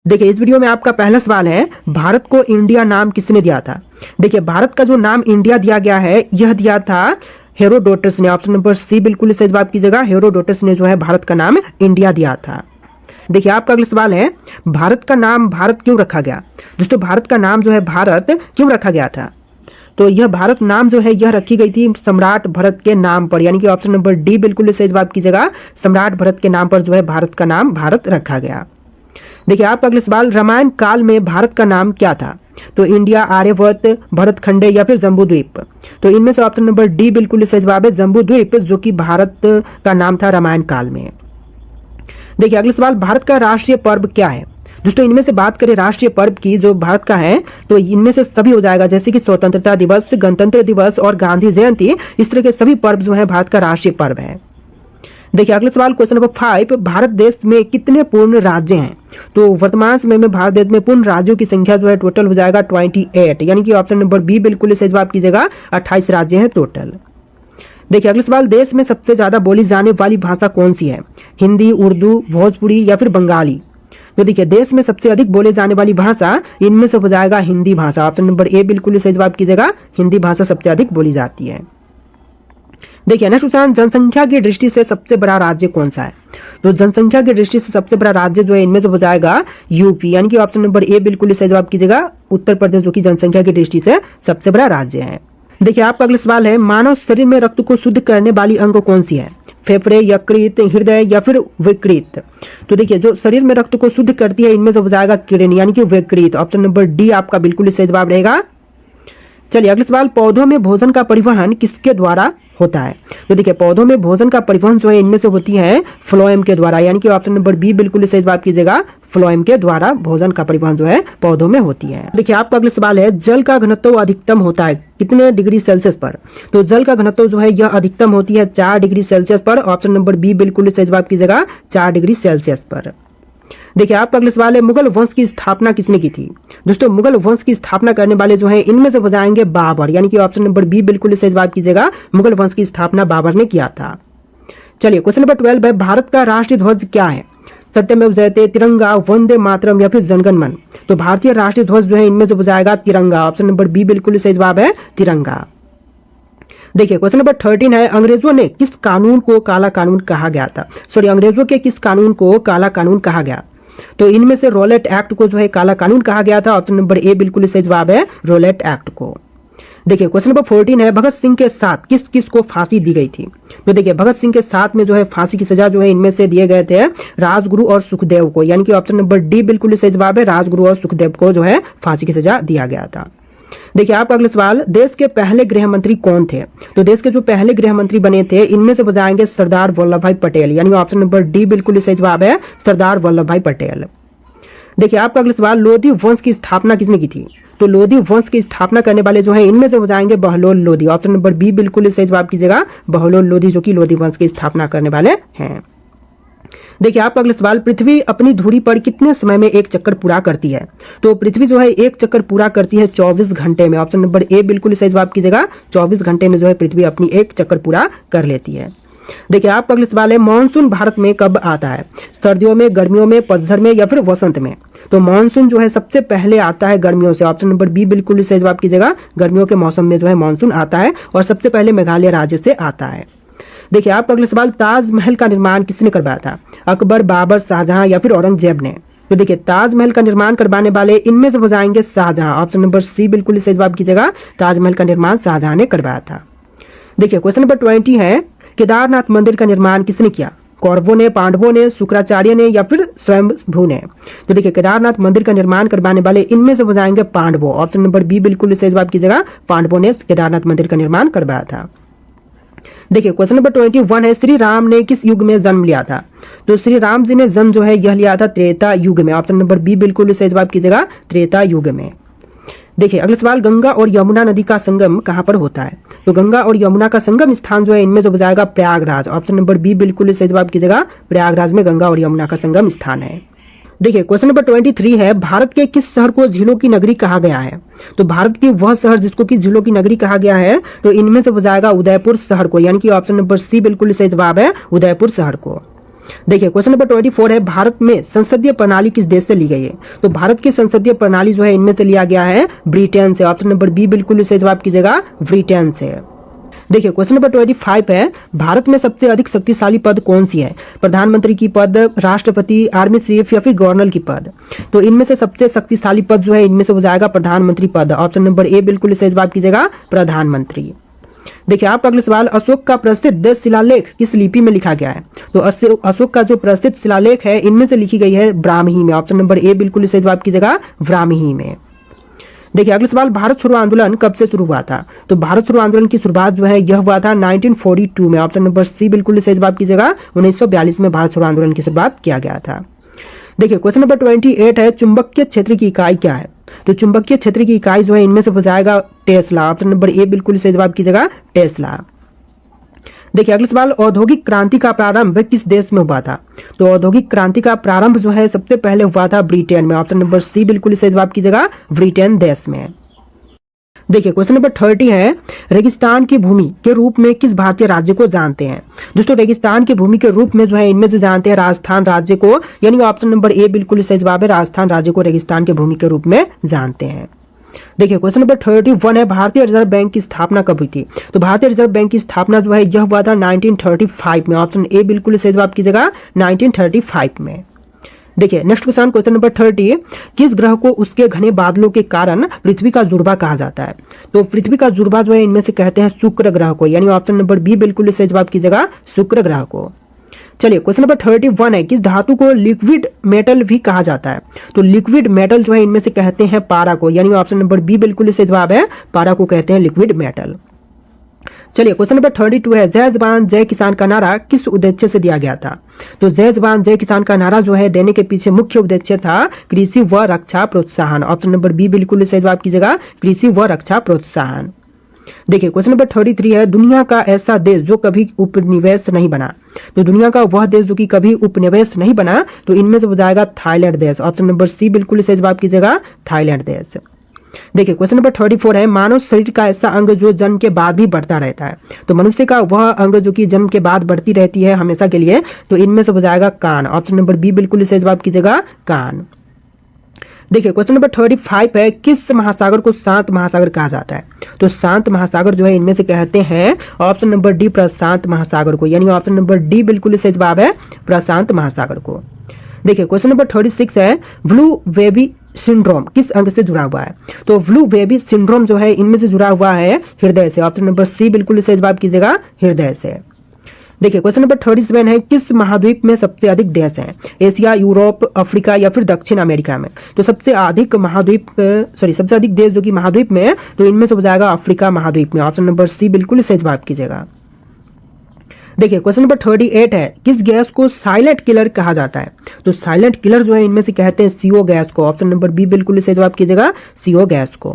देखिए इस वीडियो में आपका पहला सवाल है, भारत को इंडिया नाम किसने दिया था। देखिए भारत का जो नाम इंडिया दिया गया है यह दिया था हेरोडोटस ने। ऑप्शन नंबर सी बिल्कुल सही जवाब कीजिएगा। हेरोडोटस ने जो है भारत का नाम इंडिया दिया था। देखिए आपका अगला सवाल है, भारत का नाम भारत क्यों रखा गया। दोस्तों भारत का नाम जो है भारत क्यों रखा गया था, तो यह भारत नाम जो है यह रखी गई थी सम्राट भरत के नाम पर, यानी कि ऑप्शन नंबर डी बिल्कुल सही जवाब कीजिएगा। सम्राट भरत के नाम पर जो है भारत का नाम भारत रखा गया। देखिए आपका अगला सवाल, रामायण काल में भारत का नाम क्या था। तो इंडिया, आर्यवर्त, भरत खंडे या फिर जम्बू द्वीप। तो इनमें से ऑप्शन नंबर डी बिल्कुल सही जवाब है, जम्बू द्वीप, जो कि भारत का नाम था रामायण काल में। देखिए अगला सवाल, भारत का राष्ट्रीय पर्व क्या है। दोस्तों इनमें से बात करें राष्ट्रीय पर्व की जो भारत का है, तो इनमें से सभी हो जाएगा, जैसे कि स्वतंत्रता दिवस, गणतंत्र दिवस और गांधी जयंती। इस तरह के सभी पर्व जो है भारत का राष्ट्रीय पर्व है। देखिए अगला सवाल, क्वेश्चन नंबर 5, भारत देश में कितने पूर्ण राज्य हैं। तो वर्तमान समय में भारत देश में पूर्ण राज्यों की संख्या जो है टोटल हो जाएगा 28, यानी कि ऑप्शन नंबर बी बिल्कुल सही जवाब कीजिएगा। 28 राज्य हैं टोटल। देखिए अगला सवाल, देश में सबसे ज्यादा बोली जाने वाली भाषा कौन सी है। हिंदी, उर्दू, भोजपुरी या फिर बंगाली। तो देखिए देश में सबसे अधिक बोले जाने वाली भाषा इनमें से हो जाएगा हिंदी भाषा। ऑप्शन नंबर ए बिल्कुल सही जवाब कीजिएगा। हिंदी भाषा सबसे अधिक बोली जाती है। देखिए नेक्स्ट क्वेश्चन, जनसंख्या की दृष्टि से सबसे बड़ा राज्य कौन सा है। तो जनसंख्या की दृष्टि से सबसे बड़ा राज्य जो है इनमें से हो जाएगा यूपी, यानी कि ऑप्शन नंबर ए बिल्कुल सही जवाब कीजिएगा। उत्तर प्रदेश जो कि जनसंख्या की दृष्टि से सबसे बड़ा राज्य है। देखिए आपका अगला सवाल है, मानव शरीर में रक्त को शुद्ध करने वाली अंग कौन सी है। फेफड़े, यकृत, हृदय या फिर विकृत। तो देखिए जो शरीर में रक्त को शुद्ध करती है इनमें से हो जाएगा किडनी, यानी कि विकृत। ऑप्शन नंबर डी आपका बिल्कुल सही जवाब रहेगा। चलिए अगला सवाल, पौधों में भोजन का परिवहन किसके द्वारा होता है। तो देखिए पौधों में भोजन का परिवहन जो है इनमें से होती है फ्लोएम के द्वारा, यानी कि ऑप्शन नंबर बी बिल्कुल सही जवाब कीजिएगा। फ्लोएम के द्वारा भोजन का परिवहन जो है पौधों में होती है। देखिए आपका अगला सवाल है, जल का घनत्व अधिकतम होता है कितने डिग्री सेल्सियस पर। तो जल का घनत्व जो है यह अधिकतम होती है 4 डिग्री सेल्सियस पर। ऑप्शन नंबर बी बिल्कुल सही जवाब कीजिएगा, 4 डिग्री सेल्सियस पर। देखिए आपका अगला सवाल है, मुगल वंश की स्थापना किसने की थी। दोस्तों मुगल वंश की स्थापना करने वाले जो है इनमें से हो जाएंगे बाबर, यानी कि ऑप्शन नंबर बी बिल्कुल सही जवाब कीजिएगा। मुगल वंश की स्थापना बाबर ने किया था। चलिए क्वेश्चन नंबर 12 है, भारत का राष्ट्रीय ध्वज क्या है। सत्यमेव जयते, तिरंगा, वंदे मातरम या फिर जनगण मन। तो भारतीय राष्ट्रीय ध्वज जो है इनमें से हो जाएगा तिरंगा। ऑप्शन नंबर बी बिल्कुल सही जवाब है, तिरंगा। देखिए क्वेश्चन नंबर 13 है, अंग्रेजों ने किस कानून को काला कानून कहा गया था। सॉरी, अंग्रेजों के किस कानून को काला कानून कहा गया। तो इनमें से रोलेट एक्ट को जो है काला कानून कहा गया था। ऑप्शन नंबर ए बिल्कुल सही जवाब है, रोलेट एक्ट को। देखिए क्वेश्चन नंबर 14 है, भगत सिंह के साथ किस किस को फांसी दी गई थी। तो देखिए भगत सिंह के साथ में जो है फांसी की सजा जो है इनमें से दिए गए थे राजगुरु और सुखदेव को, यानी कि ऑप्शन नंबर डी बिल्कुल सही जवाब है। राजगुरु और सुखदेव को जो है फांसी की सजा दिया गया था। देखिए आपका अगला सवाल, देश के पहले गृह मंत्री कौन थे। तो देश के जो पहले गृह मंत्री बने थे इनमें से बताएंगे सरदार वल्लभ भाई पटेल, यानी ऑप्शन नंबर डी बिल्कुल सही जवाब है, सरदार वल्लभ भाई पटेल। देखिए आपका अगला सवाल, लोधी वंश की स्थापना किसने की थी। तो लोधी वंश की स्थापना करने वाले जो है इनमें से हो जाएंगे Bahlol Lodi. Option number B बिल्कुल सही जवाब कीजिएगा, बहलोल लोधी जो कि लोधी वंश की स्थापना करने वाले हैं। देखिए आपका अगला सवाल, पृथ्वी अपनी धुरी पर कितने समय में एक चक्कर पूरा करती है। तो पृथ्वी जो है एक चक्कर पूरा करती है 24 घंटे में। ऑप्शन नंबर ए बिल्कुल सही जवाब कीजिएगा, 24 घंटे में जो है पृथ्वी अपनी एक चक्कर पूरा कर लेती है। देखिए आपका अगला सवाल है, मानसून भारत में कब आता है। सर्दियों में, गर्मियों में, पतझड़ में या फिर वसंत में। तो मानसून जो है सबसे पहले आता है गर्मियों से। ऑप्शन नंबर बी बिल्कुल सही जवाब कीजिएगा, गर्मियों के मौसम में जो है मानसून आता है और सबसे पहले मेघालय राज्य से आता है। देखिए आपका अगला सवाल, ताजमहल का निर्माण किसने करवाया था। अकबर, बाबर, शाहजहां या फिर औरंगजेब ने। तो देखिए ताजमहल का निर्माण करवाने वाले इनमें से हो जाएंगे शाहजहां। ऑप्शन नंबर सी बिल्कुल सही जवाब कीजिएगा, ताजमहल का निर्माण शाहजहां ने करवाया था। देखिए क्वेश्चन नंबर 20 है, केदारनाथ मंदिर का निर्माण किसने किया। कौरवों ने, पांडवों ने, शुक्राचार्य ने या फिर स्वयंभू ने। तो देखिए केदारनाथ मंदिर का निर्माण करवाने वाले इनमें से हो जाएंगे पांडवों। ऑप्शन नंबर बी बिल्कुल सही जवाब कीजिएगा, पांडवों ने केदारनाथ मंदिर का निर्माण करवाया था। देखिए क्वेश्चन नंबर 21 है, श्री राम ने किस युग में जन्म लिया था। तो श्री राम जी ने जन्म जो है यह लिया था त्रेता युग में। ऑप्शन नंबर बी बिल्कुल सही जवाब कीजिएगा, त्रेता युग में। देखिए अगला सवाल, गंगा और यमुना नदी का संगम कहां पर होता है। तो गंगा और यमुना का संगम स्थान जो है इनमें से हो जाएगा प्रयागराज। ऑप्शन नंबर बी बिल्कुल सही जवाब कीजिएगा, प्रयागराज में गंगा और यमुना का संगम स्थान है। देखिए क्वेश्चन नंबर 23 है, भारत के किस शहर को झीलों की नगरी कहा गया है। तो भारत की वह शहर जिसको कि झीलों की नगरी कहा गया है तो इनमें से हो जाएगा उदयपुर शहर को, यानी कि ऑप्शन नंबर सी बिल्कुल सही जवाब है, उदयपुर शहर को। देखिए क्वेश्चन नंबर 24 है, भारत में संसदीय प्रणाली किस देश से ली गई है? तो भारत की संसदीय प्रणाली जो है इनमें से लिया गया है ब्रिटेन से। ऑप्शन नंबर बी बिल्कुल सही जवाब कीजिएगा, ब्रिटेन से। देखिए क्वेश्चन नंबर 25 है, भारत में सबसे अधिक शक्तिशाली पद कौन सी है? प्रधानमंत्री की पद, राष्ट्रपति, आर्मी चीफ या फिर गवर्नर की पद? तो इनमें से सबसे शक्तिशाली पद जो है इनमें से हो जाएगा प्रधानमंत्री पद। ऑप्शन नंबर ए बिल्कुल सही जवाब कीजिएगा, प्रधानमंत्री। देखिए आपका अगला सवाल, अशोक का प्रसिद्ध शिलालेख किस लिपि में लिखा गया है? तो अशोक का जो प्रसिद्ध शिलालेख है इनमें से लिखी गई है ब्राह्मी में। ऑप्शन नंबर ए बिल्कुल सही जवाब कीजिएगा, ब्राह्मी में। देखिए अगला सवाल, भारत छोड़ो आंदोलन कब से शुरू हुआ था? तो भारत छोड़ो आंदोलन की शुरुआत जो है यह हुआ था 1942 में। ऑप्शन नंबर सी बिल्कुल सही जवाब कीजिएगा, 1942 में भारत छोड़ो आंदोलन की शुरुआत किया गया था। देखिए क्वेश्चन नंबर 28 है, चुंबकीय क्षेत्र की इकाई क्या है? तो चुंबकीय क्षेत्र की इकाई जो है इनमें से हो जाएगा टेस्ला। ऑप्शन नंबर ए बिल्कुल सही जवाब कीजिएगा, टेस्ला। देखिए अगला सवाल, औद्योगिक क्रांति का प्रारंभ किस देश में हुआ था? तो औद्योगिक क्रांति का प्रारंभ जो है सबसे पहले हुआ था ब्रिटेन में। ऑप्शन नंबर सी बिल्कुल सही जवाब कीजिएगा, ब्रिटेन देश में। देखिए क्वेश्चन नंबर 30 है, रेगिस्तान की भूमि के रूप में किस भारतीय राज्य को जानते हैं? दोस्तों रेगिस्तान की भूमि के रूप में जो है इनमें से जानते हैं राजस्थान राज्य को, यानी ऑप्शन नंबर ए बिल्कुल सही जवाब है, राजस्थान राज्य को रेगिस्तान की भूमि के रूप में जानते हैं। देखिए क्वेश्चन नंबर 31 है, भारतीय रिजर्व बैंक की स्थापना कब हुई थी? तो भारतीय रिजर्व बैंक की स्थापना जो है यह हुआ था 1935 में। ऑप्शन ए बिल्कुल सही जवाब कीजिएगा, 1935 में। देखिए नेक्स्ट क्वेश्चन नंबर 30, किस ग्रह को उसके घने बादलों के कारण पृथ्वी का जुड़वा कहा जाता है? तो पृथ्वी का जुड़वा जो है इनमें से कहते हैं शुक्र ग्रह को, यानी ऑप्शन नंबर बी बिल्कुल सही जवाब कीजिएगा, शुक्र ग्रह को। चलिए क्वेश्चन नंबर 31 है, किस धातु को लिक्विड मेटल भी कहा जाता है? तो लिक्विड मेटल जो है इनमें से कहते हैं पारा को, यानी ऑप्शन नंबर बी बिल्कुल सही जवाब है, पारा को कहते हैं लिक्विड मेटल। चलिए क्वेश्चन नंबर 32 है, जय जवान जय किसान का नारा किस उद्देश्य से दिया गया था? तो जय जवान जय किसान का नारा जो है देने के पीछे मुख्य उद्देश्य था कृषि व रक्षा प्रोत्साहन। ऑप्शन नंबर बी बिल्कुल सही जवाब कीजिएगा, कृषि व रक्षा प्रोत्साहन। देखिए क्वेश्चन नंबर 33 है, दुनिया का ऐसा देश जो कभी उपनिवेश नहीं बना? तो दुनिया का वह देश जो कि कभी उपनिवेश नहीं बना, तो इनमें से हो जाएगा थाईलैंड देश। ऑप्शन नंबर सी बिल्कुल सही जवाब कीजिएगा, थाईलैंड देश। देखिए क्वेश्चन नंबर 34 है, मानव शरीर का ऐसा अंग जो जन्म के बाद भी बढ़ता रहता है? तो मनुष्य का वह अंग जो कि जन्म के बाद बढ़ती रहती है हमेशा के लिए, तो इनमें से हो जाएगा कान। ऑप्शन नंबर बी बिल्कुल सही जवाब कीजिएगा, कान। देखिए क्वेश्चन नंबर 35 है, किस महासागर को शांत महासागर कहा जाता है? तो शांत महासागर जो है इनमें से कहते हैं ऑप्शन नंबर डी प्रशांत महासागर को, यानी ऑप्शन नंबर डी बिल्कुल सही जवाब है, प्रशांत महासागर को। देखिए क्वेश्चन नंबर 36 है, ब्लू वेबी सिंड्रोम किस अंग से जुड़ा हुआ है? तो ब्लू वेबी सिंड्रोम जो है इनमें से जुड़ा हुआ है हृदय से। ऑप्शन नंबर सी बिल्कुल सही जवाब कीजिएगा, हृदय से। देखिए क्वेश्चन नंबर 37 है, किस महाद्वीप में सबसे अधिक देश हैं? एशिया, यूरोप, अफ्रीका या फिर दक्षिण अमेरिका में? तो सबसे अधिक देश जो कि महाद्वीप में है, तो इनमें से हो जाएगा अफ्रीका महाद्वीप में। ऑप्शन नंबर सी बिल्कुल सही जवाब कीजिएगा। देखिए क्वेश्चन नंबर 38 है, किस गैस को साइलेंट किलर कहा जाता है? तो साइलेंट किलर जो है इनमें से कहते हैं CO गैस को। ऑप्शन नंबर बी बिल्कुल सही जवाब कीजिएगा, CO गैस को।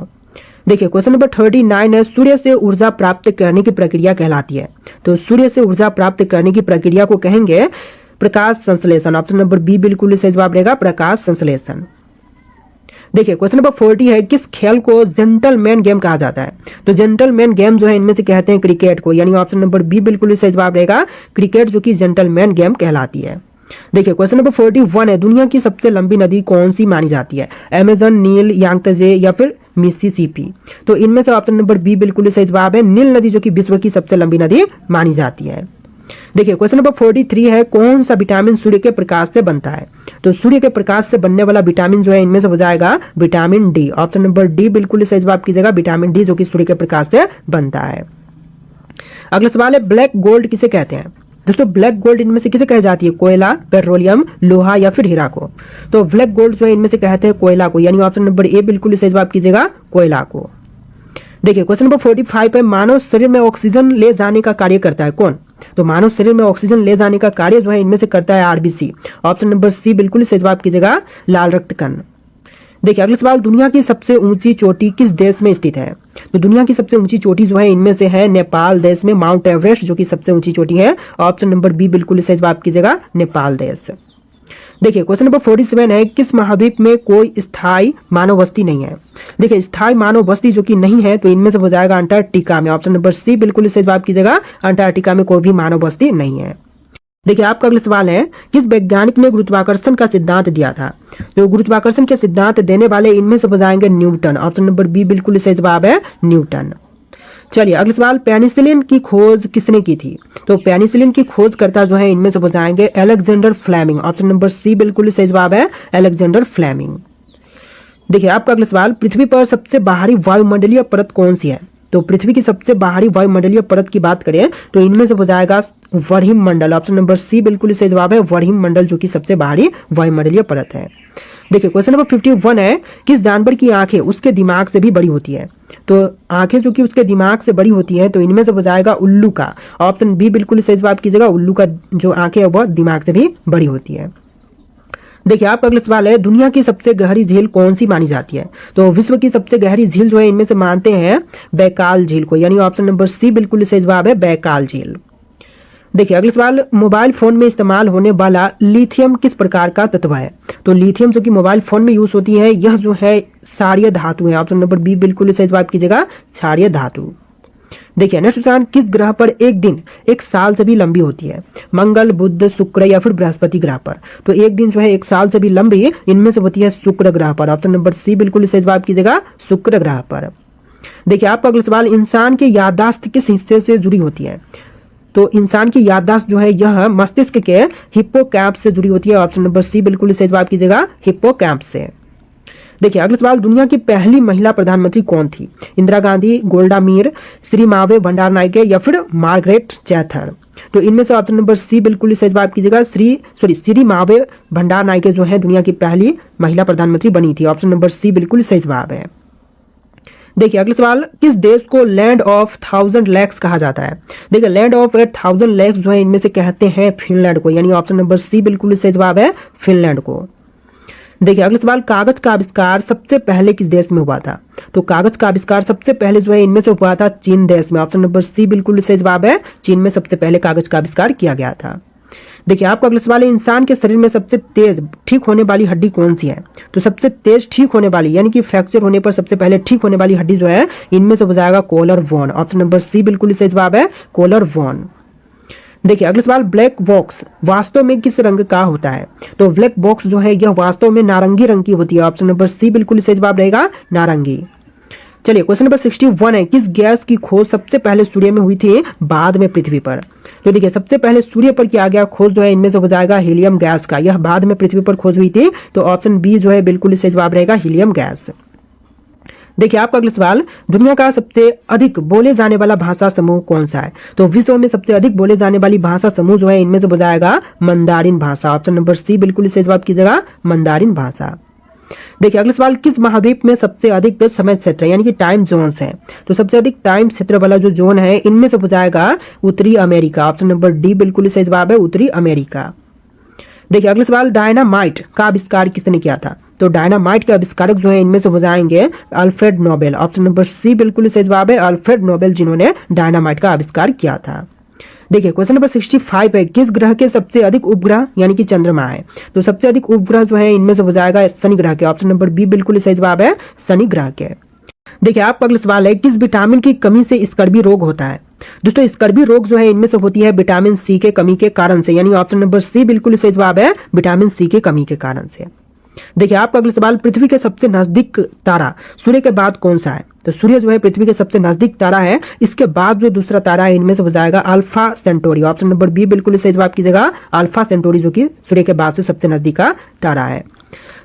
देखिए क्वेश्चन नंबर 39 है, सूर्य से ऊर्जा प्राप्त करने की प्रक्रिया कहलाती है? तो सूर्य से ऊर्जा प्राप्त करने की प्रक्रिया को कहेंगे प्रकाश संश्लेषण। ऑप्शन नंबर बी बिल्कुल सही जवाब रहेगा, प्रकाश संश्लेषण। देखिए क्वेश्चन नंबर 40 है, किस खेल को जेंटलमैन गेम कहा जाता है? तो जेंटलमैन गेम जो है इनमें से कहते हैं क्रिकेट को, यानी ऑप्शन नंबर बी बिल्कुल सही जवाब रहेगा, क्रिकेट जो कि जेंटलमैन गेम कहलाती है। देखिए क्वेश्चन नंबर 41 है, दुनिया की सबसे लंबी नदी कौन सी मानी जाती है? अमेजन, नील, यांगत्जे या फिर मिसिसिपी? तो इनमें से ऑप्शन नंबर बी बिल्कुल सही जवाब है, नील नदी जो कि विश्व की सबसे लंबी नदी मानी जाती है। देखिए क्वेश्चन नंबर 43 है, कौन सा विटामिन सूर्य के प्रकाश से बनता है? तो सूर्य के प्रकाश से बनने वाला विटामिन जो है इनमें से हो जाएगा vitamin D. Option number D बिल्कुल सही जवाब कीजिएगा, विटामिन डी जो कि सूर्य के प्रकाश से बनता है। अगला सवाल है, ब्लैक गोल्ड किसे कहते हैं? दोस्तों ब्लैक गोल्ड इनमें से किसे कही जाती है? कोयला, पेट्रोलियम, लोहा या फिर हीरा को? तो ब्लैक गोल्ड जो है इनमें से कहते हैं कोयला को, यानी ऑप्शन नंबर ए बिल्कुल सही जवाब कीजिएगा, कोयला को। देखिए क्वेश्चन नंबर 45 है, मानव शरीर में ऑक्सीजन ले जाने का कार्य करता है कौन? तो मानव शरीर में ऑक्सीजन ले जाने का कार्य जो है इनमें से करता है RBC। ऑप्शन नंबर सी बिल्कुल सही जवाब कीजिएगा, लाल रक्त कण। देखिए अगला सवाल, दुनिया की सबसे ऊंची चोटी किस देश में स्थित है? तो दुनिया की सबसे ऊंची चोटी जो है इनमें से है नेपाल देश में, माउंट एवरेस्ट जो कि सबसे ऊंची चोटी है। ऑप्शन नंबर बी बिल्कुल सही जवाब कीजिएगा, नेपाल देश। देखिए क्वेश्चन नंबर 47 है, किस महाद्वीप में कोई स्थायी मानव बस्ती नहीं है? देखिए स्थायी मानव बस्ती जो कि नहीं है, तो इनमें से हो जाएगा अंटार्कटिका में। ऑप्शन नंबर सी बिल्कुल सही जवाब कीजिएगा, अंटार्कटिका में कोई भी मानव बस्ती नहीं है। देखिए आपका अगला सवाल है, किस वैज्ञानिक ने गुरुत्वाकर्षण का सिद्धांत दिया था? तो गुरुत्वाकर्षण के सिद्धांत देने वाले इनमें से बताएंगे न्यूटन। ऑप्शन नंबर बी बिल्कुल सही जवाब है, न्यूटन। चलिए अगला सवाल, पेनिसिलिन की खोज किसने की थी? तो पेनिसिलिन की खोज करता जो है इनमें से बताएंगे Alexander Fleming. Option number C बिल्कुल सही जवाब है, अलेक्जेंडर फ्लेमिंग। देखिए आपका अगला सवाल, पृथ्वी पर सबसे बाहरी वायुमंडलीय परत कौन सी है? तो पृथ्वी की सबसे बाहरी वायुमंडलीय परत की बात करें तो इनमें से हो जाएगा वरहिम मंडल। ऑप्शन नंबर सी बिल्कुल सही जवाब है, वरहिम मंडल जो कि सबसे बाहरी वायुमंडलीय परत है। देखिए क्वेश्चन नंबर 51 है, किस जानवर की आंखें उसके दिमाग से भी बड़ी होती है? तो आंखें जो कि उसके दिमाग से बड़ी होती है तो इनमें से हो जाएगा उल्लू का। ऑप्शन बी बिल्कुल सही जवाब कीजिएगा, उल्लू का जो आंखें है वह दिमाग से भी बड़ी होती है। देखिए आपका अगला सवाल है, दुनिया की सबसे गहरी झील कौन सी मानी जाती है? तो विश्व की सबसे गहरी झील जो है इनमें से मानते हैं बैकाल झील को, यानी ऑप्शन नंबर सी बिल्कुल सही जवाब है, बैकाल झील। देखिए अगला सवाल, मोबाइल फोन में इस्तेमाल होने वाला लिथियम किस प्रकार का तत्व है? तो लिथियम जो कि मोबाइल फोन में यूज होती है यह जो है क्षारीय धातु है। ऑप्शन नंबर बी बिल्कुल सही जवाब कीजिएगा, क्षारीय धातु। देखिए नेक्स्ट क्वेश्चन, किस ग्रह पर एक दिन एक साल से भी लंबी होती है? मंगल, बुध, शुक्र या फिर बृहस्पति ग्रह पर? तो एक दिन जो है एक साल से भी लंबी इनमें से होती है शुक्र ग्रह पर। ऑप्शन नंबर सी बिल्कुल सही जवाब कीजिएगा, शुक्र ग्रह पर। देखिए आपका अगला सवाल, इंसान की याददाश्त किस हिस्से से जुड़ी होती है? तो इंसान की याददाश्त जो है यह मस्तिष्क के हिप्पोकैम्पस से जुड़ी होती है। ऑप्शन नंबर सी बिल्कुल सही जवाब कीजिएगा, हिप्पोकैम्पस से। देखिए अगला सवाल, दुनिया की पहली महिला प्रधानमंत्री कौन थी? इंदिरा गांधी, गोल्डा मीर, श्री मावे भंडार नायके या फिर मार्गरेट चैथर? तो इनमें से ऑप्शन नंबर सी बिल्कुल सही जवाब कीजिएगा, श्री मावे भंडार नायके जो है दुनिया की पहली महिला प्रधानमंत्री बनी थी। ऑप्शन नंबर सी बिल्कुल सही जवाब है। देखिए अगला सवाल, किस देश को लैंड ऑफ 1000 लेक्स कहा जाता है? देखिए लैंड ऑफ 1000 लेक्स जो है इनमें से कहते हैं फिनलैंड को, यानी ऑप्शन नंबर सी बिल्कुल सही जवाब है, फिनलैंड को। देखिए अगला सवाल, कागज का आविष्कार सबसे पहले किस देश में हुआ था? तो कागज का आविष्कार सबसे पहले जो है इनमें से हुआ था चीन देश में। ऑप्शन नंबर सी बिल्कुल सही जवाब है, चीन में सबसे पहले कागज का आविष्कार किया गया था। देखिए आपका अगला सवाल है, इंसान के शरीर में सबसे तेज ठीक होने वाली हड्डी कौन सी है? तो सबसे तेज ठीक होने वाली यानी कि फ्रैक्चर होने पर सबसे पहले ठीक होने वाली हड्डी जो है इनमें से हो जाएगा collarbone. Option number C बिल्कुल सही जवाब है, कोलर बोन। देखिए अगला सवाल, ब्लैक बॉक्स वास्तव में किस रंग का होता है? तो ब्लैक बॉक्स जो है यह वास्तव में नारंगी रंग की होती है। ऑप्शन नंबर सी बिल्कुल सही जवाब रहेगा, नारंगी। चलिए क्वेश्चन नंबर 61 है, किस गैस की खोज सबसे पहले सूर्य में हुई थी बाद में पृथ्वी पर? तो देखिए सबसे पहले सूर्य पर किया गया खोज जो है इनमें से हो जाएगा हीलियम गैस का, यह बाद में पृथ्वी पर खोज हुई थी। तो ऑप्शन बी जो है बिल्कुल सही जवाब रहेगा, हीलियम गैस। देखिए आपका अगला सवाल, दुनिया का सबसे अधिक बोले जाने वाला भाषा समूह कौन सा है? तो विश्व में सबसे अधिक बोले जाने वाली भाषा समूह जो है इनमें से बताएगा मंदारिन भाषा। ऑप्शन नंबर सी बिल्कुल सही जवाब कीजिएगा, मंदारिन भाषा। देखिए अगला सवाल, किस महाद्वीप में सबसे अधिक समय क्षेत्र यानी कि टाइम जोन्स है? तो सबसे अधिक टाइम क्षेत्र वाला जो जोन है इनमें से बताएगा उत्तरी अमेरिका। ऑप्शन नंबर डी बिल्कुल सही जवाब है, उत्तरी अमेरिका। देखिए अगला सवाल, डायनामाइट का आविष्कार किसने किया था? तो डायनामाइट के आविष्कारक जो है इनमें से हो जाएंगे Alfred Nobel. Option number C बिल्कुल सही जवाब है, अल्फ्रेड नोबेल जिन्होंने डायनामाइट का आविष्कार किया था। देखिए क्वेश्चन नंबर 65 है, किस ग्रह के सबसे अधिक उपग्रह यानी कि चंद्रमा है? तो सबसे अधिक उपग्रह जो है इनमें से हो जाएगा शनि ग्रह के। ऑप्शन नंबर बी बिल्कुल सही जवाब है, शनि ग्रह के। देखिए आपका अगला सवाल है, किस विटामिन की कमी से स्कर्वी रोग होता है? दोस्तों स्कर्वी रोग जो है इनमें से होती है विटामिन सी के कमी के कारण से, यानी ऑप्शन नंबर सी बिल्कुल सही जवाब है, विटामिन सी के कमी के कारण से। देखिए आपका अगला सवाल, पृथ्वी के सबसे नजदीक तारा सूर्य के बाद कौन सा है? तो सूर्य जो है पृथ्वी के सबसे नजदीक तारा है, इसके बाद जो दूसरा तारा है इनमें से हो जाएगा Alpha Centauri. Option number B बिल्कुल सही जवाब कीजिएगा, अल्फा सेंटोरी जो कि सूर्य के बाद से सबसे नजदीक का तारा है।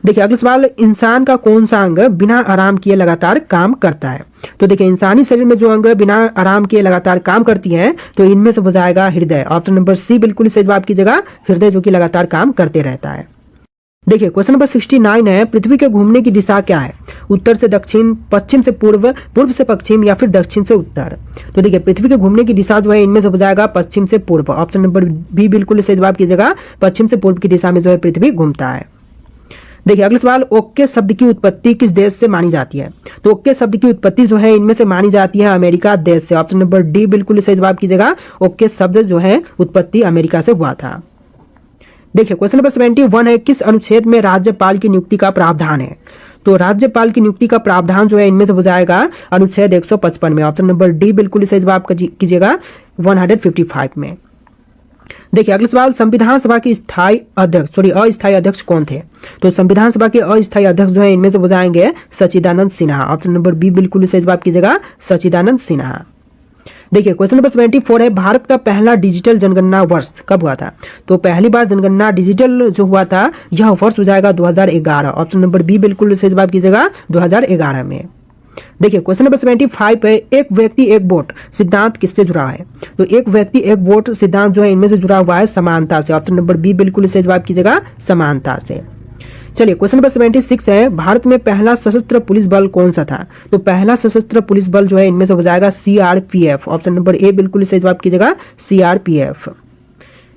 देखिए अगला सवाल, इंसान का कौन सा अंग बिना आराम किए लगातार काम करता है? तो देखिए इंसानी शरीर में जो अंग बिना आराम किए लगातार काम करती है तो इनमें से हो जाएगा हृदय। ऑप्शन नंबर सी बिल्कुल सही जवाब कीजिएगा, हृदय जो कि लगातार काम करते रहता है। देखिए क्वेश्चन नंबर 69 है, पृथ्वी के घूमने की दिशा क्या है? उत्तर से दक्षिण, पश्चिम से पूर्व, पूर्व से पश्चिम या फिर दक्षिण से उत्तर? तो देखिए पृथ्वी के घूमने की दिशा जो है इनमें से हो जाएगा पश्चिम से पूर्व। ऑप्शन नंबर बी बिल्कुल सही जवाब कीजिएगा, पश्चिम से पूर्व की दिशा में जो है पृथ्वी घूमता है। देखिए अगला सवाल, ओके शब्द की उत्पत्ति किस देश से मानी जाती है? तो ओके शब्द की उत्पत्ति जो है इनमें से मानी जाती है अमेरिका देश से। ऑप्शन नंबर डी बिल्कुल सही जवाब कीजिएगा, ओके शब्द जो है उत्पत्ति अमेरिका से हुआ था। देखिए क्वेश्चन नंबर 71 है, किस अनुच्छेद में राज्यपाल की नियुक्ति का प्रावधान है? तो राज्यपाल की नियुक्ति का प्रावधान जो है इनमें से हो जाएगा अनुच्छेद 155 में। ऑप्शन नंबर डी बिल्कुल सही जवाब कीजिएगा, 155 में। देखिए अगला सवाल, संविधान सभा के अस्थायी अध्यक्ष कौन थे? तो संविधान सभा के अस्थायी अध्यक्ष जो है इनमें से हो जाएंगे सच्चिदानंद सिन्हा। ऑप्शन नंबर बी बिल्कुल सही जवाब कीजिएगा, सच्चिदानंद सिन्हा। देखिए क्वेश्चन नंबर 74 है, भारत का पहला डिजिटल जनगणना वर्ष कब हुआ था? तो पहली बार जनगणना डिजिटल जो हुआ था यह वर्ष हो जाएगा 2011। ऑप्शन नंबर बी बिल्कुल सही जवाब कीजिएगा, 2011 में। देखिए क्वेश्चन नंबर 75 है, एक व्यक्ति एक वोट सिद्धांत किससे जुड़ा है? तो एक व्यक्ति एक वोट सिद्धांत जो है इनमें से जुड़ा हुआ है समानता से। ऑप्शन नंबर बी बिल्कुल सही जवाब कीजिएगा, समानता से। चलिए क्वेश्चन नंबर 76 है, भारत में पहला सशस्त्र पुलिस बल कौन सा था? तो पहला सशस्त्र पुलिस बल जो है इनमें से हो जाएगा सीआरपीएफ। ऑप्शन नंबर ए बिल्कुल सही जवाब कीजिएगा, सीआरपीएफ।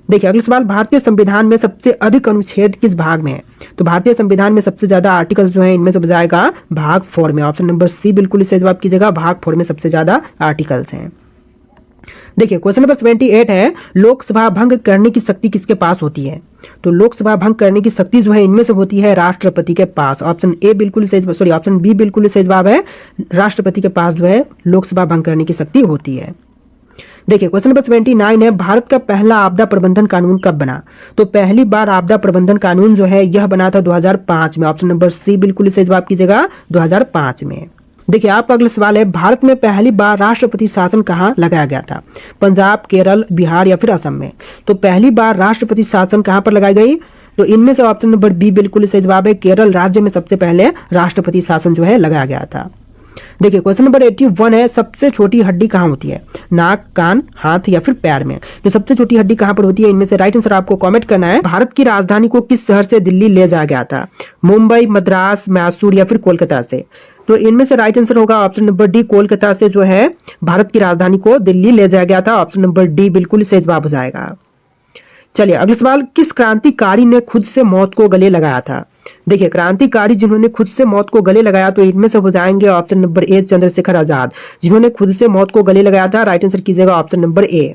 देखिए अगला सवाल, भारतीय संविधान में सबसे अधिक अनुच्छेद किस भाग में है? तो भारतीय संविधान में सबसे ज्यादा आर्टिकल जो है इनमें से हो जाएगा भाग 4 में। ऑप्शन नंबर सी बिल्कुल सही जवाब कीजिएगा, भाग 4 में सबसे ज्यादा आर्टिकल्स हैं। देखिए क्वेश्चन नंबर 78 है, लोकसभा भंग करने की शक्ति किसके पास होती है? तो लोकसभा भंग करने की शक्ति जो है इनमें से होती है राष्ट्रपति के पास। ऑप्शन बी बिल्कुल सही जवाब है, राष्ट्रपति के पास जो है लोकसभा भंग करने की शक्ति होती है। देखिए क्वेश्चन नंबर 79 है, भारत का पहला आपदा प्रबंधन कानून कब बना? तो पहली बार आपदा प्रबंधन कानून जो है यह बना था 2005 में। ऑप्शन नंबर सी बिल्कुल सही जवाब कीजिएगा, 2005 में। देखिए आपका अगला सवाल है, भारत में पहली बार राष्ट्रपति शासन कहाँ लगाया गया था? पंजाब, केरल, बिहार या फिर असम में? तो पहली बार राष्ट्रपति शासन कहाँ पर लगाई गई? तो इनमें से ऑप्शन नंबर बी बिल्कुल सही जवाब है, केरल राज्य में सबसे पहले राष्ट्रपति शासन जो है लगाया गया था। देखिए क्वेश्चन नंबर 81 है, सबसे छोटी हड्डी कहाँ होती है? नाक, कान, हाथ या फिर पैर में? तो सबसे छोटी हड्डी कहाँ पर होती है? इनमें से राइट आंसर आपको कमेंट करना है। भारत की राजधानी को किस शहर से दिल्ली ले जाया गया था? मुंबई, मद्रास, मैसूर या फिर कोलकाता से? तो इनमें से राइट आंसर होगा ऑप्शन नंबर डी, कोलकाता से जो है भारत की राजधानी को दिल्ली ले जाया गया था। ऑप्शन नंबर डी बिल्कुल सही जवाब हो जाएगा। चलिए अगला सवाल, किस क्रांतिकारी ने खुद से मौत को गले लगाया था? देखिए क्रांतिकारी जिन्होंने खुद से मौत को गले लगाया तो इनमें से हो जाएंगे ऑप्शन नंबर ए, चंद्रशेखर आजाद, जिन्होंने खुद से मौत को गले लगाया था। राइट आंसर कीजिएगा ऑप्शन नंबर ए।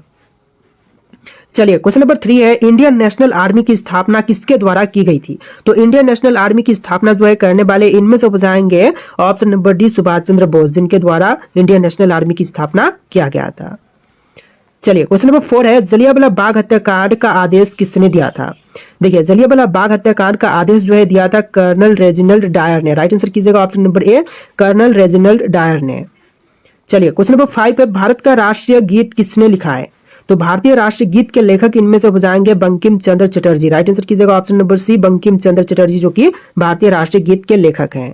चलिए क्वेश्चन नंबर 3 है, इंडियन नेशनल आर्मी की स्थापना किसके द्वारा की गई थी? तो इंडियन नेशनल आर्मी की स्थापना जो है करने वाले इनमें से हो जाएंगे option number D, Subhash Chandra Bose, जिनके द्वारा इंडियन नेशनल आर्मी की स्थापना किया गया था। चलिए क्वेश्चन नंबर 4 है, जलियांवाला बाग हत्याकांड का आदेश किसने दिया था? देखिए जलियांवाला बाग हत्याकांड का आदेश जो है दिया था कर्नल रेजिनाल्ड डायर ने। राइट आंसर कीजिएगा option number A, Colonel Reginald Dyer ने। चलिए क्वेश्चन नंबर 5 है, भारत का राष्ट्रीय गीत किसने लिखा है? तो भारतीय राष्ट्रीय गीत के लेखक इनमें से हो जाएंगे बंकिम चंद्र चटर्जी। राइट आंसर कीजिएगा ऑप्शन नंबर सी, बंकिम चंद्र चटर्जी, जो कि भारतीय राष्ट्रीय गीत के लेखक हैं।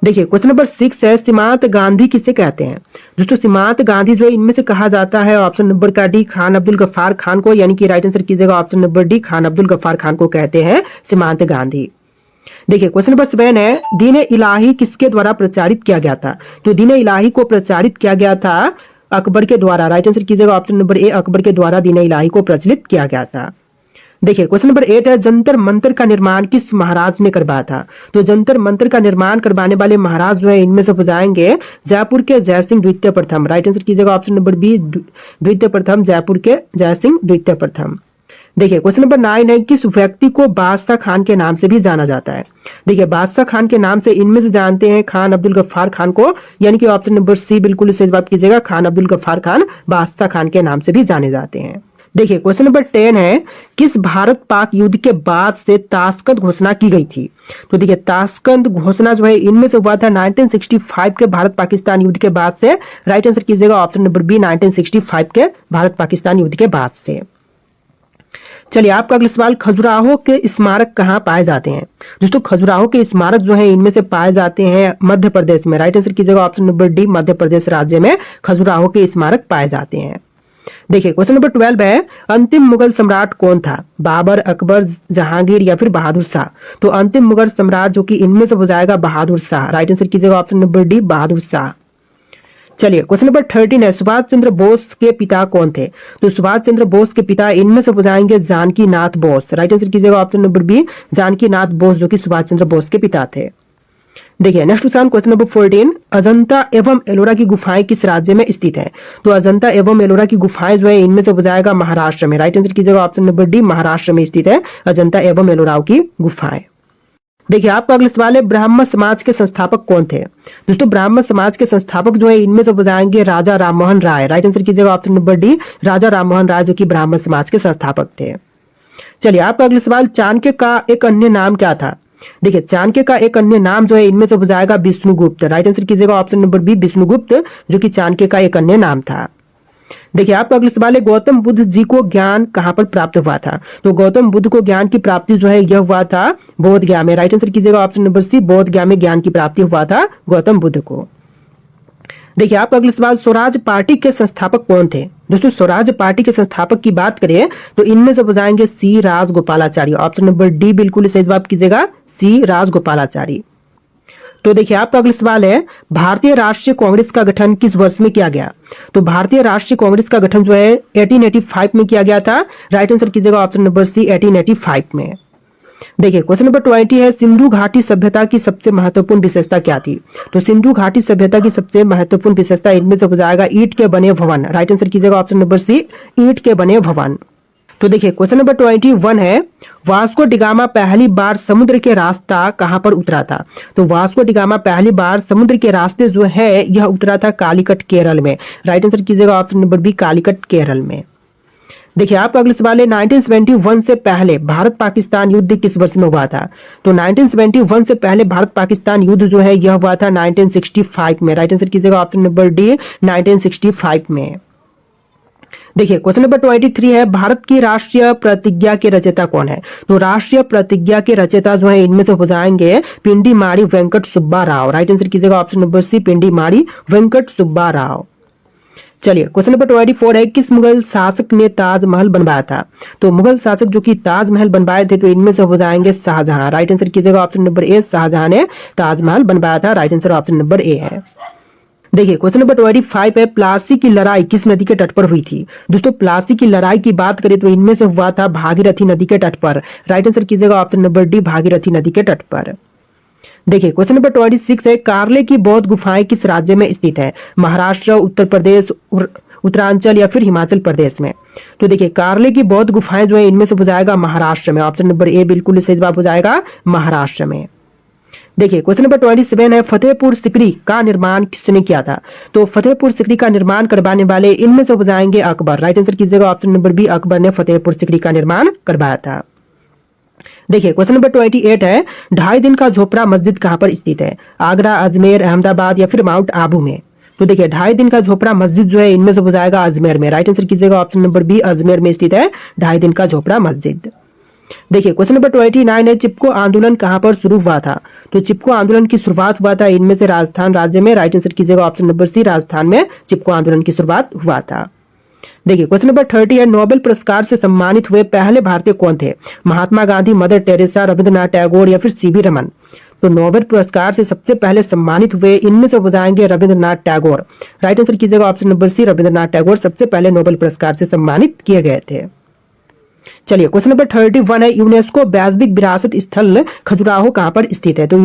देखिए क्वेश्चन नंबर 6 है, सीमांत गांधी किसे कहते हैं? दोस्तों सीमांत गांधी जो है इनमें से कहा जाता है ऑप्शन नंबर का डी, खान अब्दुल गफ्फार खान को, यानी कि राइट आंसर कीजिएगा option number D, Khan Abdul Ghaffar Khan को कहते हैं सीमांत गांधी। देखिए क्वेश्चन नंबर 7 है, दीन इलाही किसके द्वारा प्रचारित किया गया था? तो दीन इलाही को प्रचारित किया गया था अकबर के द्वारा। राइट आंसर कीजिएगा ऑप्शन नंबर ए, अकबर के द्वारा दीन इलाही को प्रचलित किया गया था। देखिए क्वेश्चन नंबर 8 है, जंतर मंतर का निर्माण किस महाराज ने करवाया था? तो जंतर मंतर का निर्माण करवाने वाले महाराज जो है इनमें से हो जाएंगे जयपुर के जयसिंह द्वितीय प्रथम। राइट आंसर कीजिएगा ऑप्शन नंबर बी, द्वितीय प्रथम, जयपुर के जयसिंह द्वितीय प्रथम। देखिए क्वेश्चन नंबर 9 है, किस व्यक्ति को बादशाह खान के नाम से भी जाना जाता है? देखिए बादशाह खान के नाम से इनमें से जानते हैं खान अब्दुल गफ्फार खान को, यानी कि ऑप्शन नंबर सी बिल्कुल सही जवाब कीजिएगा, खान अब्दुल गफ्फार खान बादशाह खान के नाम से भी जाने जाते हैं। देखिए क्वेश्चन नंबर 10 है, किस भारत पाक युद्ध के बाद से ताशकंद घोषणा की गई थी? तो देखिए ताशकंद घोषणा जो है इनमें से हुआ था 1965 के भारत पाकिस्तान युद्ध के बाद से। राइट आंसर कीजिएगा ऑप्शन नंबर बी, 1965 के भारत पाकिस्तान युद्ध के बाद से। चलिए आपका अगला सवाल, खजुराहो के स्मारक कहाँ पाए जाते हैं? दोस्तों खजुराहो के स्मारक जो है इनमें से पाए जाते हैं मध्य प्रदेश में। राइट आंसर कीजिएगा option number D, Madhya Pradesh राज्य में खजुराहो के स्मारक पाए जाते हैं। देखिए क्वेश्चन नंबर 12 है, अंतिम मुगल सम्राट कौन था? बाबर, अकबर, जहांगीर या फिर बहादुर शाह? तो अंतिम मुगल सम्राट जो कि इनमें से हो जाएगा बहादुर शाह। राइट आंसर कीजिएगा option number D, Bahadur Shah. चलिए क्वेश्चन नंबर 13 है, सुभाष चंद्र बोस के पिता कौन थे? तो सुभाष चंद्र बोस के पिता इनमें से हो जाएंगे जानकी नाथ बोस। राइट आंसर कीजिएगा option number B, Janaki Nath Bose, जो कि सुभाष चंद्र बोस के पिता थे। देखिए नेक्स्ट क्वेश्चन नंबर 14, अजंता एवं एलोरा की गुफाएं किस राज्य में स्थित है? तो अजंता एवं एलोरा की गुफाएं जो है इनमें से हो जाएगा महाराष्ट्र में। राइट आंसर कीजिएगा ऑप्शन नंबर डी, महाराष्ट्र में स्थित है अजंता एवं एलोरा की गुफाएं। देखिए आपका अगला सवाल है, ब्राह्मण समाज के संस्थापक कौन थे? दोस्तों ब्राह्मण समाज के संस्थापक जो है इनमें से बताएंगे राजा राममोहन राय। राइट आंसर कीजिएगा option number D, Raja Rammohan Roy जो कि ब्राह्मण समाज के संस्थापक थे। चलिए आपका अगला सवाल, चाणक्य का एक अन्य नाम क्या था? देखिए चाणक्य का एक अन्य नाम जो है इनमें से बताएगा विष्णुगुप्त। राइट आंसर कीजिएगा ऑप्शन नंबर बी, विष्णुगुप्त जो कि चाणक्य का एक अन्य नाम था। देखिए आपका अगला सवाल है, गौतम बुद्ध जी को ज्ञान कहां पर प्राप्त हुआ था? तो गौतम बुद्ध को ज्ञान की प्राप्ति जो है यह हुआ था बोध गया में। राइट आंसर कीजिएगा ऑप्शन नंबर सी, बोध गया में ज्ञान की प्राप्ति हुआ था गौतम बुद्ध को। देखिए आपका अगला सवाल, स्वराज पार्टी के संस्थापक कौन थे? दोस्तों स्वराज पार्टी के संस्थापक की बात करें तो इनमें से बताएंगे सी राजगोपालाचारी। ऑप्शन नंबर डी बिल्कुल सही जवाब कीजिएगा, सी राजगोपालाचारी। तो देखिए आपका अगला सवाल है, भारतीय राष्ट्रीय कांग्रेस का गठन किस वर्ष में किया गया? तो भारतीय राष्ट्रीय कांग्रेस का गठन जो है 1885 में किया गया था। राइट आंसर कीजिएगा ऑप्शन नंबर सी, 1885 में। देखिए क्वेश्चन नंबर 20 है, सिंधु घाटी सभ्यता की सबसे महत्वपूर्ण विशेषता क्या थी? तो सिंधु घाटी सभ्यता की सबसे महत्वपूर्ण विशेषता इनमें से हो जाएगा ईंट के बने भवन। राइट आंसर कीजिएगा ऑप्शन नंबर सी, ईंट के बने भवन। तो देखिए क्वेश्चन नंबर 21 है, वास्को डिगामा पहली बार समुद्र के रास्ता कहां पर उतरा था? तो वास्को डिगामा पहली बार समुद्र के रास्ते जो है यह उतरा था कालीकट केरल में। राइट आंसर कीजिएगा option number B, Calicut Kerala में। देखिए आपका अगला सवाल है, 1971 से पहले भारत पाकिस्तान युद्ध किस वर्ष में हुआ था? तो 1971 से पहले भारत पाकिस्तान युद्ध जो है यह हुआ था 1965 में। राइट आंसर कीजिएगा ऑप्शन नंबर डी, 1965 में। देखिए क्वेश्चन नंबर 23 है, भारत की राष्ट्रीय प्रतिज्ञा के रचयिता कौन है? तो राष्ट्रीय प्रतिज्ञा के रचयिता जो है इनमें से हो जाएंगे पिंडी माड़ी वेंकट सुब्बा राव। राइट आंसर कीजिएगा ऑप्शन नंबर सी, पिंडी माड़ी वेंकट सुब्बा राव। चलिए क्वेश्चन नंबर 24 है, किस मुगल शासक ने ताजमहल बनवाया था? तो मुगल शासक जो कि ताजमहल बनवाए थे तो इनमें से हो जाएंगे शाहजहां। राइट आंसर कीजिएगा ऑप्शन नंबर ए, शाहजहां ने ताजमहल बनवाया था। राइट आंसर ऑप्शन नंबर ए है। देखिए क्वेश्चन नंबर 25 है, प्लासी की लड़ाई किस नदी के तट पर हुई थी? दोस्तों प्लासी की लड़ाई की बात करें तो इनमें से हुआ था भागीरथी नदी के तट पर। राइट आंसर कीजिएगा ऑप्शन नंबर डी, भागीरथी नदी के तट पर। देखिए क्वेश्चन नंबर 26 है, कार्ले की बौद्ध गुफाएं किस राज्य में स्थित है? महाराष्ट्र, उत्तर प्रदेश, उत्तरांचल या फिर हिमाचल प्रदेश में? तो देखिए कार्ले की बौद्ध गुफाएं जो है इनमें से हो जाएगा महाराष्ट्र में। ऑप्शन नंबर ए बिल्कुल सही जवाब हो जाएगा, महाराष्ट्र में। देखिए क्वेश्चन नंबर 27 है, फतेहपुर सिकरी का निर्माण किसने किया था? तो फतेहपुर सिकरी का निर्माण करवाने वाले इनमें से हो जाएंगे अकबर। राइट आंसर कीजिएगा ऑप्शन नंबर बी, अकबर ने फतेहपुर सिकरी का निर्माण करवाया था। देखिए क्वेश्चन नंबर 28 है, 2.5 दिन का झोपड़ा मस्जिद कहां पर स्थित है? आगरा, अजमेर, अहमदाबाद या फिर माउंट आबू में? तो देखिए 2.5 दिन का झोपड़ा मस्जिद जो है इनमें से हो जाएगा अजमेर में। राइट आंसर कीजिएगा ऑप्शन नंबर बी, अजमेर में स्थित है 2.5 दिन का झोपड़ा मस्जिद। देखिए क्वेश्चन नंबर 29 है, चिपको आंदोलन कहां पर शुरू हुआ था? तो चिपको आंदोलन की शुरुआत हुआ था इनमें से राजस्थान राज्य में। राइट आंसर कीजिएगा ऑप्शन नंबर सी, राजस्थान में चिपको आंदोलन की शुरुआत हुआ था। देखिए क्वेश्चन नंबर 30 है, नोबेल पुरस्कार से सम्मानित हुए पहले भारतीय कौन थे? महात्मा गांधी, मदर टेरेसा, रविंद्रनाथ टैगोर या फिर सीवी रमन? तो नोबेल पुरस्कार से सबसे पहले सम्मानित हुए इनमें से हो जाएंगे रविंद्रनाथ टैगोर। राइट आंसर कीजिएगा option number C, Rabindranath Tagore सबसे पहले नोबेल पुरस्कार से सम्मानित किए गए थे। चलिए क्वेश्चन नंबर 31 है, यूनेस्को वैश्विक विरासत स्थल खजुराहो कहां पर स्थित है? तो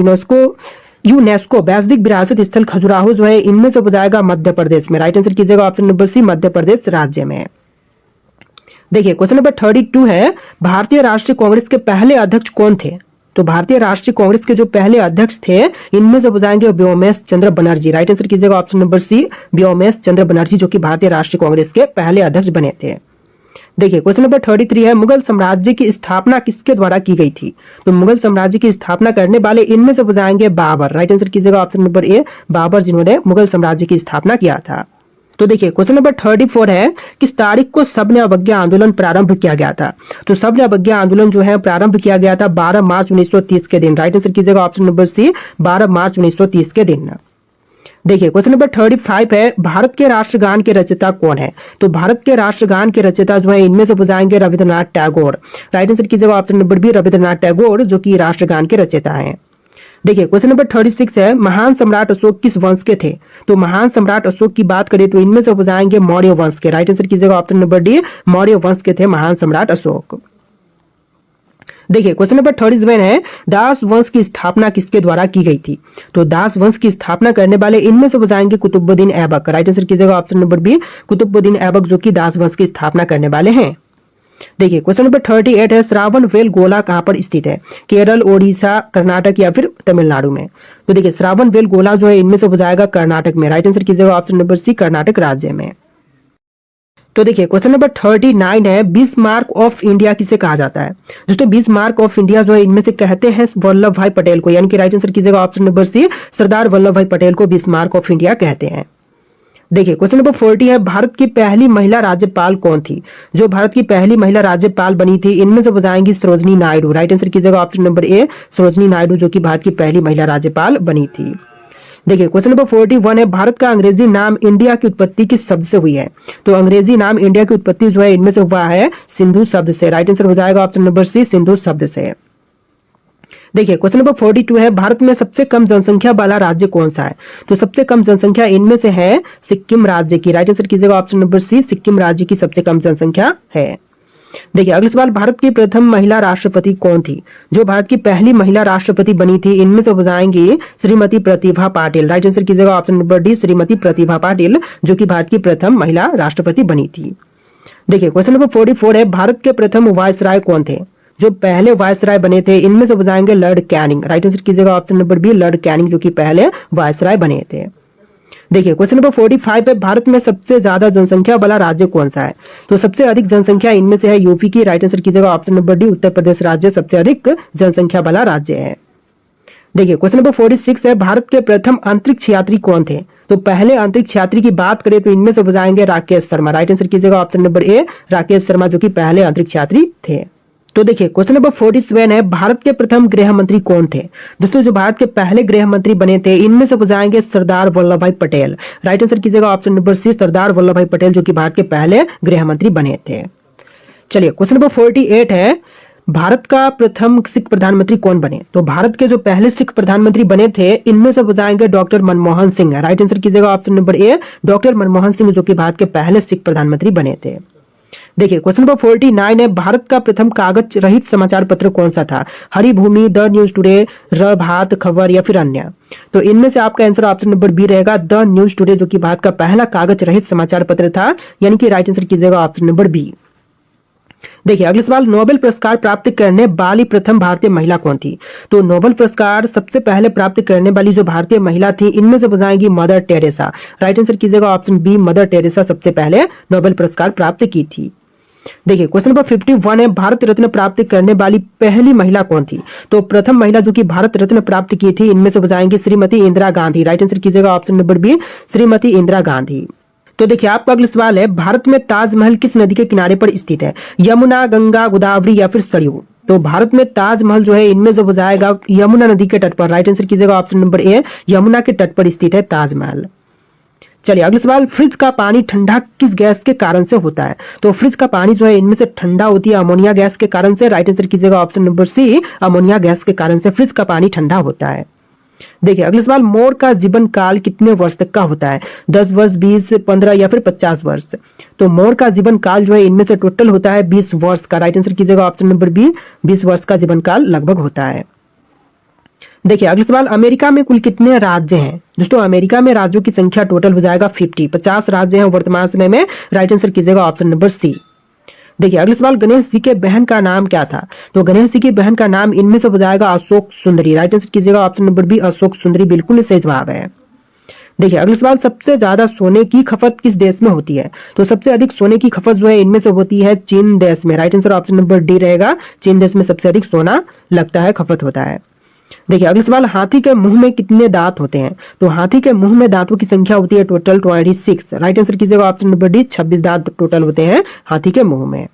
यूनेस्को वैश्विक विरासत स्थल खजुराहो जो है इनमें से हो जाएगा मध्य प्रदेश में। राइट आंसर कीजिएगा ऑप्शन नंबर सी, मध्य प्रदेश राज्य में। देखिए क्वेश्चन नंबर 32 है, भारतीय राष्ट्रीय कांग्रेस के पहले अध्यक्ष कौन थे? तो भारतीय राष्ट्रीय कांग्रेस के जो पहले अध्यक्ष थे इनमें से हो जाएंगे व्योमेश चंद्र बनर्जी। राइट आंसर कीजिएगा ऑप्शन नंबर सी, व्योमेश चंद्र बनर्जी जो कि भारतीय राष्ट्रीय कांग्रेस के पहले अध्यक्ष बने थे। देखिए क्वेश्चन नंबर 33 है, मुगल साम्राज्य की स्थापना किसके द्वारा की गई थी? तो मुगल साम्राज्य की स्थापना करने वाले इनमें से हो जाएंगे बाबर। राइट आंसर कीजिएगा ऑप्शन नंबर ए, बाबर जिन्होंने मुगल साम्राज्य की स्थापना किया था। तो देखिए क्वेश्चन नंबर 34 है, किस तारीख को सब्र अवज्ञा आंदोलन प्रारंभ किया गया था? तो सब्र अवज्ञा आंदोलन जो है प्रारंभ किया गया था 12 मार्च 1930 के दिन। राइट आंसर कीजिएगा ऑप्शन नंबर सी, 12 मार्च 1930 के दिन। देखिए क्वेश्चन नंबर 35 है, भारत के राष्ट्रगान के रचयिता कौन है? तो भारत के राष्ट्रगान के रचयिता जो है इनमें से हो जाएंगे रविंद्रनाथ टैगोर। राइट आंसर कीजिएगा option number B, Rabindranath Tagore जो कि राष्ट्रगान के रचयिता हैं। देखिए क्वेश्चन नंबर 36 है, महान सम्राट अशोक किस वंश के थे? तो महान सम्राट अशोक की बात करें तो इनमें से हो जाएंगे मौर्य वंश के। राइट आंसर कीजिएगा ऑप्शन नंबर डी, मौर्य वंश के थे महान सम्राट अशोक। देखिए क्वेश्चन नंबर 37 है, दास वंश की स्थापना किसके द्वारा की गई थी? तो दास वंश की स्थापना करने वाले इनमें से हो जाएंगे कुतुबुद्दीन ऐबक। राइट आंसर कीजिएगा option number B, Qutbuddin Aibak जो कि दास वंश की स्थापना करने वाले हैं। देखिए क्वेश्चन नंबर 38 है श्रावण वेल गोला कहाँ पर स्थित है? केरल, ओडिशा, कर्नाटक या फिर तमिलनाडु में? तो देखिए श्रावण वेल गोला जो है इनमें से हो जाएगा कर्नाटक में। राइट आंसर कीजिएगा ऑप्शन नंबर सी, कर्नाटक राज्य में। तो देखिए क्वेश्चन नंबर 39 है बिस्मार्क ऑफ इंडिया किसे कहा जाता है? दोस्तों बिस्मार्क ऑफ इंडिया जो है इनमें से कहते हैं वल्लभ भाई पटेल को, यानी कि राइट आंसर कीजिएगा ऑप्शन नंबर सी, सरदार वल्लभ भाई पटेल को बिस्मार्क ऑफ इंडिया कहते हैं। देखिए क्वेश्चन नंबर 40 है भारत की पहली महिला राज्यपाल कौन थी? जो भारत की पहली महिला राज्यपाल बनी थी इनमें से बताएंगी सरोजनी नायडू। राइट आंसर कीजिएगा ऑप्शन नंबर ए, सरोजनी नायडू जो कि भारत की पहली महिला राज्यपाल बनी थी। देखिए क्वेश्चन नंबर 41 है भारत का अंग्रेजी नाम इंडिया की उत्पत्ति किस शब्द से हुई है? तो अंग्रेजी नाम इंडिया की उत्पत्ति जो है इनमें से हुआ है सिंधु शब्द से। राइट आंसर हो जाएगा ऑप्शन नंबर सी, सिंधु शब्द से। देखिए क्वेश्चन नंबर 42 है भारत में सबसे कम जनसंख्या वाला राज्य कौन सा है? तो सबसे कम जनसंख्या इनमें से है सिक्किम राज्य की। राइट आंसर कीजिएगा ऑप्शन नंबर सी, सिक्किम राज्य की सबसे कम जनसंख्या है। देखिए अगला सवाल भारत की प्रथम महिला राष्ट्रपति कौन थी? जो भारत की पहली महिला राष्ट्रपति बनी थी इनमें से हो जाएंगी श्रीमती प्रतिभा पाटिल। राइट आंसर कीजिएगा option number D, Shrimati Pratibha Patil जो कि भारत की प्रथम महिला राष्ट्रपति बनी थी। देखिए क्वेश्चन नंबर 44 है भारत के प्रथम वायसराय कौन थे? जो पहले वायसराय बने थे इनमें से हो जाएंगे लॉर्ड कैनिंग। राइट आंसर कीजिएगा option number B, Lord Canning जो कि पहले वायसराय बने थे। देखिए क्वेश्चन नंबर 45 है भारत में सबसे ज्यादा जनसंख्या वाला राज्य कौन सा है? तो सबसे अधिक जनसंख्या इनमें से है यूपी की। राइट आंसर कीजिएगा option number D, Uttar Pradesh राज्य सबसे अधिक जनसंख्या वाला राज्य है। देखिए क्वेश्चन नंबर 46 है भारत के प्रथम अंतरिक्ष यात्री कौन थे? तो पहले अंतरिक्ष यात्री की बात करें तो इनमें से हो जाएंगे राकेश शर्मा। राइट आंसर कीजिएगा ऑप्शन नंबर ए, राकेश शर्मा जो कि पहले अंतरिक्ष यात्री थे। तो देखिए क्वेश्चन नंबर 47 है भारत के प्रथम गृह मंत्री कौन थे? दोस्तों जो भारत के पहले गृह मंत्री बने थे इनमें से हो जाएंगे सरदार वल्लभ भाई पटेल। राइट आंसर कीजिएगा ऑप्शन नंबर सी, सरदार वल्लभ भाई पटेल जो कि भारत के पहले गृह मंत्री बने थे। चलिए क्वेश्चन नंबर 48 है भारत का प्रथम सिख प्रधानमंत्री कौन बने? तो भारत के जो पहले सिख प्रधानमंत्री बने थे इनमें से हो जाएंगे doctor Manmohan Singh. Right answer कीजिएगा option number A, doctor Manmohan Singh जो कि भारत के पहले सिख प्रधानमंत्री बने थे। देखिए क्वेश्चन नंबर 49 है भारत का प्रथम कागज रहित समाचार पत्र कौन सा था? Haribhoomi, the news today, Prabhat Khabar या फिर अन्य? तो इनमें से आपका आंसर ऑप्शन नंबर बी रहेगा, द न्यूज टुडे जो कि भारत का पहला कागज रहित समाचार पत्र था, यानी कि राइट आंसर कीजिएगा ऑप्शन नंबर बी। देखिए अगला सवाल नोबेल पुरस्कार प्राप्त करने वाली प्रथम भारतीय महिला कौन थी? तो नोबेल पुरस्कार सबसे पहले प्राप्त करने वाली जो भारतीय महिला थी इनमें से बताएंगी मदर टेरेसा। राइट आंसर कीजिएगा ऑप्शन बी, मदर टेरेसा सबसे पहले नोबेल पुरस्कार प्राप्त की थी। देखिए क्वेश्चन नंबर 51 है भारत रत्न प्राप्त करने वाली पहली महिला कौन थी? तो प्रथम महिला जो कि भारत रत्न प्राप्त की थी इनमें से बताएंगे श्रीमती इंदिरा गांधी। राइट आंसर कीजिएगा option number B, Shrimati Indira Gandhi. तो देखिए आपका अगला सवाल है भारत में ताजमहल किस नदी के किनारे पर स्थित है? यमुना, गंगा, गोदावरी या फिर सरयू? तो भारत में ताजमहल जो है इनमें जो हो जाएगा यमुना नदी के तट पर। राइट आंसर कीजिएगा ऑप्शन नंबर ए, यमुना के तट पर स्थित है ताजमहल। चलिए अगला सवाल फ्रिज का पानी ठंडा किस गैस के कारण से होता है? तो फ्रिज का पानी जो है इनमें से ठंडा होती है अमोनिया गैस के कारण से। राइट आंसर कीजिएगा option number C, ammonia gas के कारण से फ्रिज का पानी ठंडा होता है। देखिए अगला सवाल मोर का जीवन काल कितने वर्ष तक का होता है? 10 वर्ष, 20, 15 या फिर 50 वर्ष? तो मोर का जीवन काल जो है इनमें से टोटल होता है 20 वर्ष का। राइट आंसर कीजिएगा ऑप्शन नंबर बी, 20 वर्ष का जीवन काल लगभग होता है। देखिए अगला सवाल अमेरिका में कुल कितने राज्य हैं? दोस्तों अमेरिका में राज्यों की संख्या टोटल हो जाएगा 50 राज्य हैं वर्तमान समय में। राइट आंसर कीजिएगा ऑप्शन नंबर सी। देखिए अगला सवाल गणेश जी के बहन का नाम क्या था? तो गणेश जी की बहन का नाम इनमें से हो जाएगा अशोक सुंदरी। राइट आंसर कीजिएगा ऑप्शन नंबर बी, अशोक सुंदरी बिल्कुल सही जवाब है। देखिए अगला सवाल सबसे ज्यादा सोने की खपत किस देश में होती है? तो सबसे अधिक सोने की खपत जो है इनमें से होती है चीन देश में। Right answer option number D रहेगा, चीन देश में सबसे अधिक सोना लगता है, खपत होता है। देखिए अगला सवाल हाथी के मुंह में कितने दांत होते हैं? तो हाथी के मुंह में दांतों की संख्या होती है टोटल 26। राइट आंसर कीजिएगा ऑप्शन नंबर डी, 26 दांत टोटल होते हैं हाथी के मुंह में।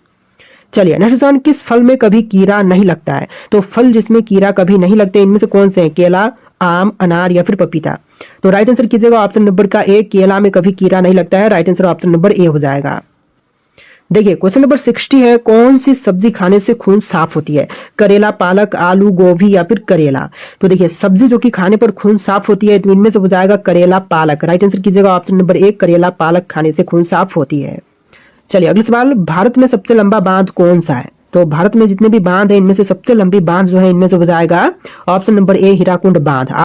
चलिए नेक्स्ट क्वेश्चन किस फल में कभी कीड़ा नहीं लगता है? तो फल जिसमें कीड़ा कभी नहीं लगते इनमें से कौन से हैं? केला, आम, अनार या फिर पपीता? तो राइट आंसर कीजिएगा ऑप्शन नंबर का ए, केला में कभी कीड़ा नहीं लगता है। राइट आंसर ऑप्शन नंबर ए हो जाएगा। देखिए क्वेश्चन नंबर 60 है कौन सी सब्जी खाने से खून साफ होती है? करेला, पालक, आलू, गोभी या फिर करेला? तो देखिए सब्जी जो कि खाने पर खून साफ होती है तो इनमें से हो जाएगा करेला, पालक। राइट आंसर कीजिएगा ऑप्शन नंबर ए, करेला, पालक खाने से खून साफ होती है। चलिए अगला सवाल भारत में सबसे लंबा बांध कौन सा है? तो भारत में जितने भी बांध है इनमें से सबसे लंबी बांध जो है इनमें से हो जाएगा ऑप्शन नंबर ए, हीराकुंड बांध।